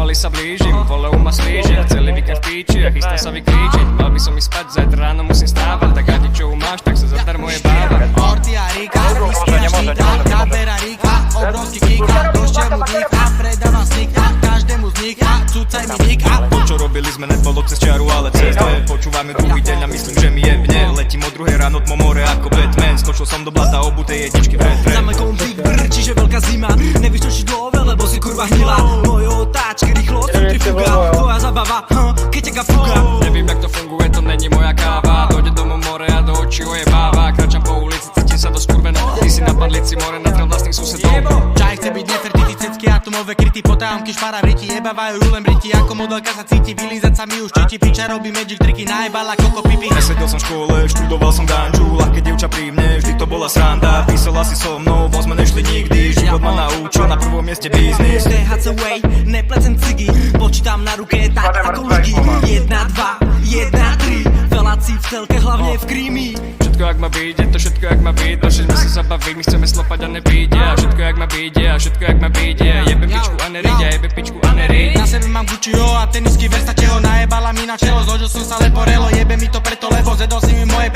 pomaly sa blížim, vole ma slíži, celý víkend v píči a chystám sa vykríčiť. Mal by som ísť spať, zajtra ráno musím stávať, tak ani čo máš, tak sa zadarmo je báva. Ortia Rika, whisky a štíka, Cabera Rika, obrovský kika, doštiel mu dýcha, predávam snika, každému z nich a cucaj mi nika. To čo robili sme nebolo cez čiaru, ale cez dve. Počúvame druhý deň a myslím, že mi je v ne. Letím od druhej ráno tmo more ako Batman. Skočil som do blata obutej jedničky v retre. Za môj konflikt čiže veľká zima. Nevíš čo či dlhové, lebo si kurva hnila. Moje otáčky rýchlo centrifuga. Tvoja zabava, keď ťa fúga. Nevím jak to funguje, to není moja káva. Dojde domov more a do očí ojebáva. Kračam po ulici, cítim sa to skurvené. Ty si na padlici more, natrel vlastných susedov. Čaj chce byť nefertity, cecky atomové kryty, potámky špara v riti, jebávajú len briti, ako modelka sa cíti, vylízať sa mi už číti, piča robí magic triky, najebala koko pipi. Nesedel som v škole, študoval som ganžu, ľahké dievča pri mne, vždy to bola sranda. Písala si so mnou, vo sme nešli nikdy, život ma naučil, na prvom mieste biznis. THC way, neplecem cigy, počítam na ruke tak ako ligy. 1, 2, 1, 3, veláci v telke, hlavne v krími. Všetko jak má byť, je to všetko jak má byť. Došli sme sa zabaviť, my chceme slopať a nebyť. A všetko jak má byť, a všetko jak má byť. Jebem pičku a neriť, jebem pičku a neriť. Na sebe mám Gucciho a tenisky Versaceho, najebala mi na čelo, zložil som sa leporelo, jebe mi to preto, lebo zedol si mi moje